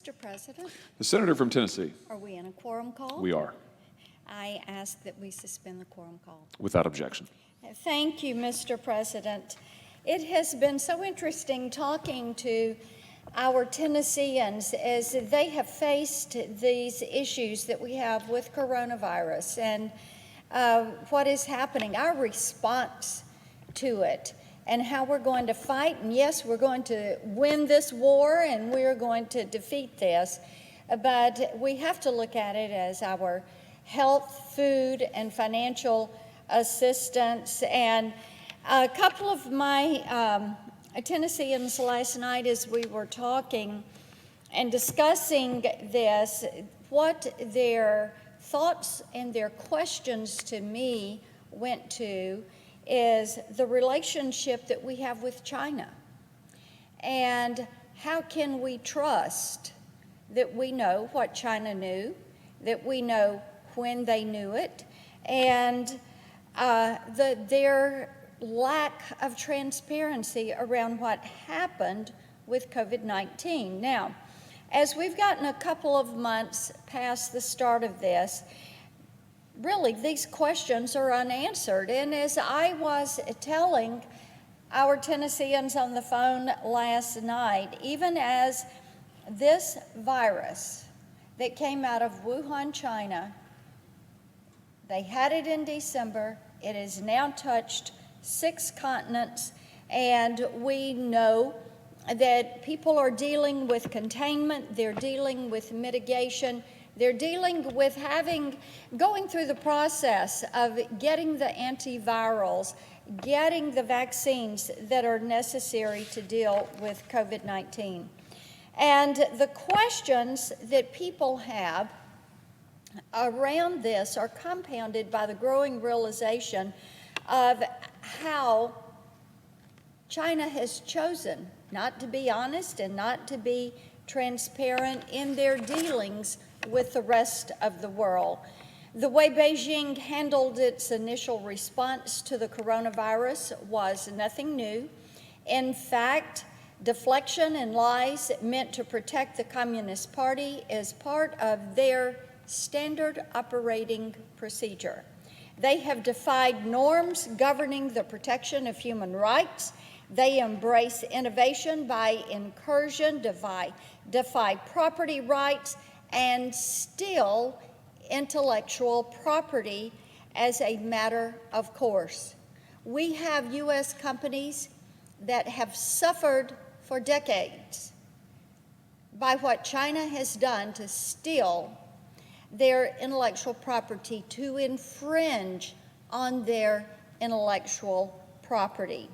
Mr. President, The senator from Tennessee. are we in a quorum call? We are, I ask that we suspend the quorum call. without objection. Thank you, Mr. President. It has been so interesting talking to our Tennesseans as they have faced these issues that we have with coronavirus and what is happening, our response to it, and how we're going to fight. And yes, we're going to win this war and we're going to defeat this, but we have to look at it as our health, food, and financial assistance. And a couple of my Tennesseans last night, as we were talking and discussing this, what their thoughts and their questions to me went to is the relationship that we have with China. And how can we trust that we know what China knew, that we know when they knew it, and their lack of transparency around what happened with COVID-19. Now, as we've gotten a couple of months past the start of this, really these questions are unanswered. And as I was telling our Tennesseans on the phone last night, even as this virus that came out of Wuhan, China, they had it in December, it has now touched 6 continents, and we know that people are dealing with containment, they're dealing with mitigation, they're dealing with going through the process of getting the antivirals, getting the vaccines that are necessary to deal with COVID-19. And the questions that people have around this are compounded by the growing realization of how China has chosen not to be honest and not to be transparent in their dealings with the rest of the world. The way Beijing handled its initial response to the coronavirus was nothing new. In fact, deflection and lies meant to protect the Communist Party is part of their standard operating procedure. They have defied norms governing the protection of human rights. They embrace innovation by incursion, defy property rights, and steal intellectual property as a matter of course. We have U.S. companies that have suffered for decades by what China has done to steal their intellectual property, to infringe on their intellectual property.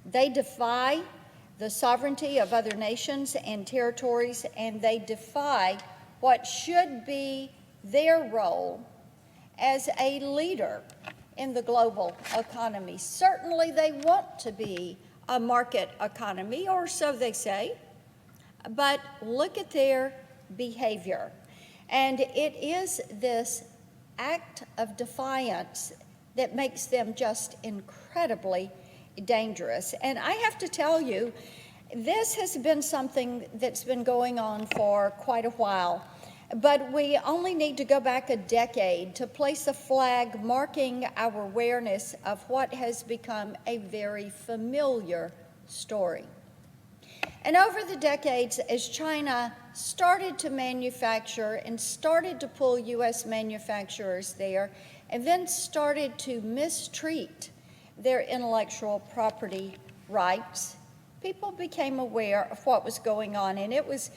They defy the sovereignty of other nations and territories, and they defy what should be their role as a leader in the global economy. Certainly they want to be a market economy, or so they say, but look at their behavior. And it is this act of defiance that makes them just incredibly dangerous. And I have to tell you, this has been something that's been going on for quite a while, but we only need to go back a decade to place a flag marking our awareness of what has become a very familiar story. And over the decades, as China started to manufacture and started to pull U.S. manufacturers there, and then started to mistreat their intellectual property rights, people became aware of what was going on. And it was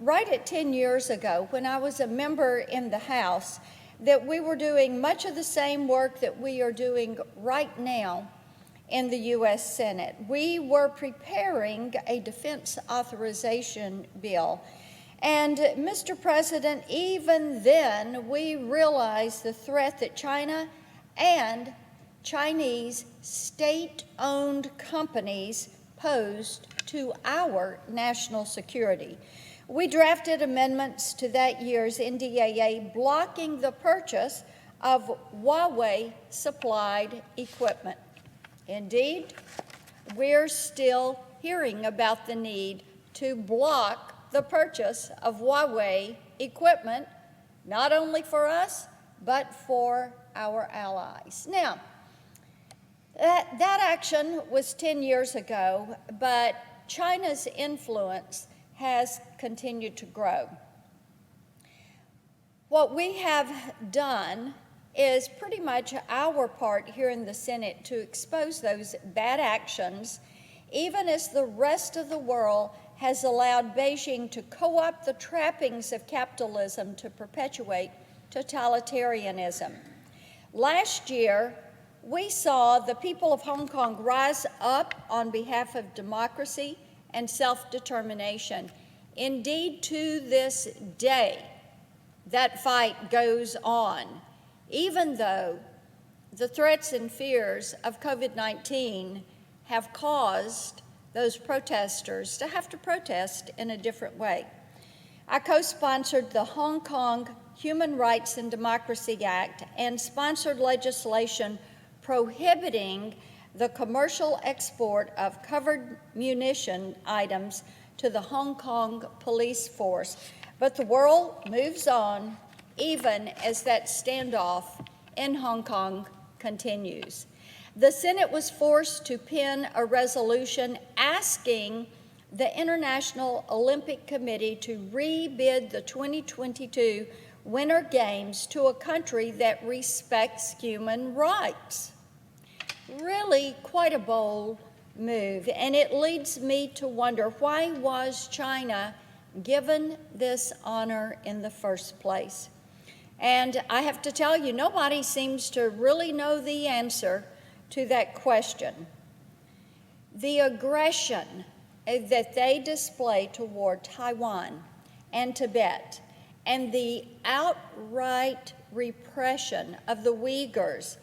right at 10 years ago, when I was a member in the House, that we were doing much of the same work that we are doing right now in the U.S. Senate. We were preparing a defense authorization bill. And Mr. President, even then, we realized the threat that China and Chinese state-owned companies posed to our national security. We drafted amendments to that year's NDAA blocking the purchase of Huawei-supplied equipment. Indeed, we're still hearing about the need to block the purchase of Huawei equipment, not only for us, but for our allies. Now, that action was 10 years ago, but China's influence has continued to grow. What we have done is pretty much our part here in the Senate to expose those bad actions, even as the rest of the world has allowed Beijing to co-opt the trappings of capitalism to perpetuate totalitarianism. Last year, we saw the people of Hong Kong rise up on behalf of democracy and self-determination. Indeed, to this day, that fight goes on, even though the threats and fears of COVID-19 have caused those protesters to have to protest in a different way. I co-sponsored the Hong Kong Human Rights and Democracy Act and sponsored legislation prohibiting the commercial export of covered munition items to the Hong Kong police force. But the world moves on even as that standoff in Hong Kong continues. The Senate was forced to pen a resolution asking the International Olympic Committee to rebid the 2022 Winter Games to a country that respects human rights. Really quite a bold move, and it leads me to wonder, why was China given this honor in the first place? And I have to tell you, nobody seems to really know the answer to that question. The aggression that they display toward Taiwan and Tibet, and the outright repression of the Uyghurs,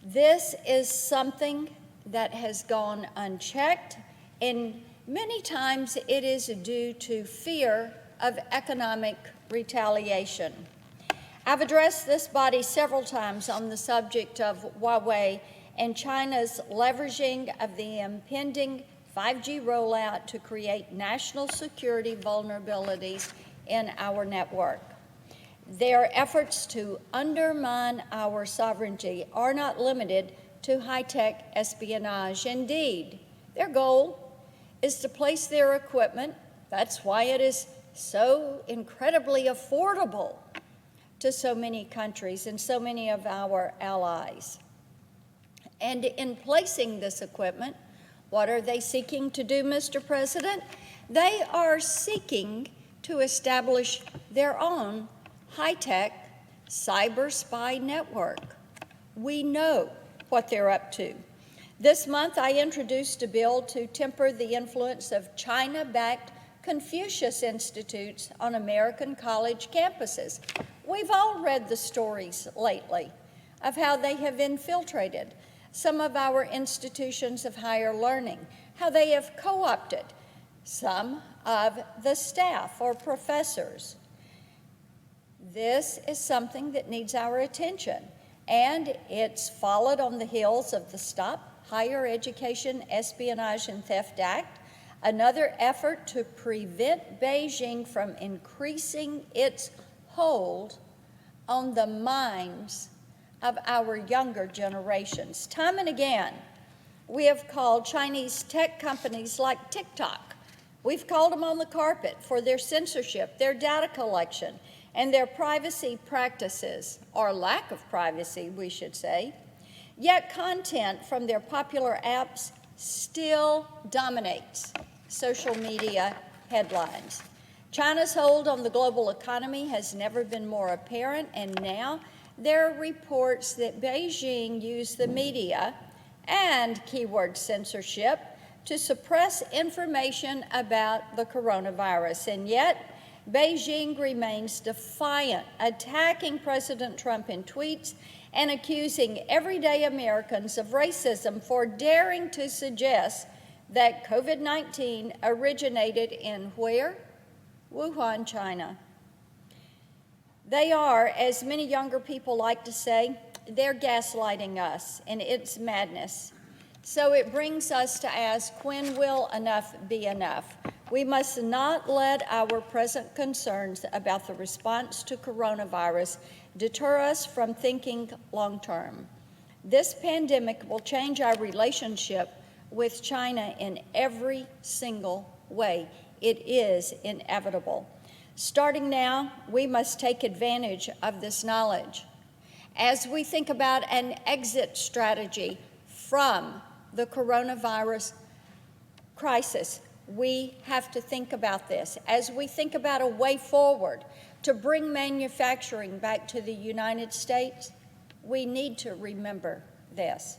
this is something that has gone unchecked, and many times it is due to fear of economic retaliation. I've addressed this body several times on the subject of Huawei and China's leveraging of the impending 5G rollout to create national security vulnerabilities in our network. Their efforts to undermine our sovereignty are not limited to high-tech espionage. Indeed, their goal is to place their equipment, that's why it is so incredibly affordable to so many countries and so many of our allies. And in placing this equipment, what are they seeking to do, Mr. President? They are seeking to establish their own high-tech cyber spy network. We know what they're up to. This month, I introduced a bill to temper the influence of China-backed Confucius Institutes on American college campuses. We've all read the stories lately of how they have infiltrated some of our institutions of higher learning, how they have co-opted some of the staff or professors. This is something that needs our attention, and it's followed on the heels of the Stop Higher Education Espionage and Theft Act, another effort to prevent Beijing from increasing its hold on the minds of our younger generations. Time and again, we have called Chinese tech companies like TikTok. We've called them on the carpet for their censorship, their data collection, and their privacy practices, or lack of privacy, we should say. Yet content from their popular apps still dominates social media headlines. China's hold on the global economy has never been more apparent, and now there are reports that Beijing used the media and keyword censorship to suppress information about the coronavirus. And yet, Beijing remains defiant, attacking President Trump in tweets and accusing everyday Americans of racism for daring to suggest that COVID-19 originated in where? Wuhan, China. They are, as many younger people like to say, they're gaslighting us, and it's madness. So it brings us to ask, when will enough be enough? We must not let our present concerns about the response to coronavirus deter us from thinking long-term. This pandemic will change our relationship with China in every single way. It is inevitable. Starting now, we must take advantage of this knowledge. As we think about an exit strategy from the coronavirus crisis, we have to think about this. As we think about a way forward to bring manufacturing back to the United States, we need to remember this.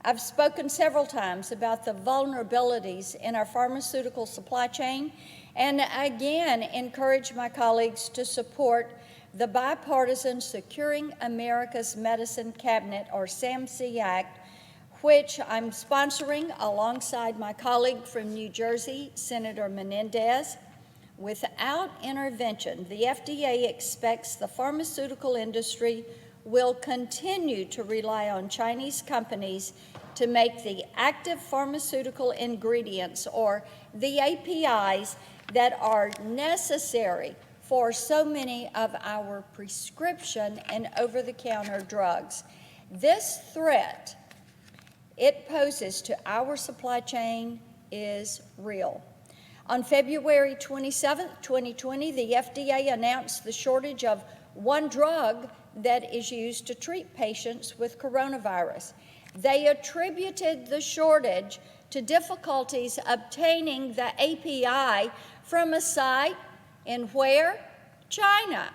I've spoken several times about the vulnerabilities in our pharmaceutical supply chain, and again encourage my colleagues to support the bipartisan Securing America's Medicine Cabinet, or SAMC Act, which I'm sponsoring alongside my colleague from New Jersey, Senator Menendez. Without intervention, the FDA expects the pharmaceutical industry will continue to rely on Chinese companies to make the active pharmaceutical ingredients, or the APIs, that are necessary for so many of our prescription and over-the-counter drugs. This threat it poses to our supply chain is real. On February 27, 2020, the FDA announced the shortage of one drug that is used to treat patients with coronavirus. They attributed the shortage to difficulties obtaining the API from a site in where? China.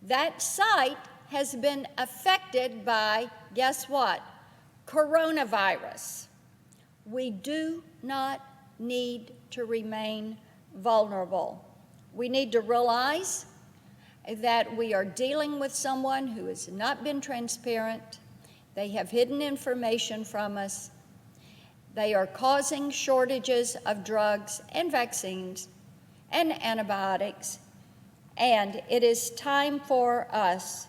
That site has been affected by, guess what? Coronavirus. We do not need to remain vulnerable. We need to realize that we are dealing with someone who has not been transparent. They have hidden information from us. They are causing shortages of drugs and vaccines and antibiotics. And it is time for us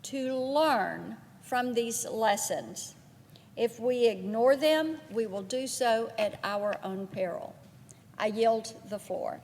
to learn from these lessons. If we ignore them, we will do so at our own peril. I yield the floor.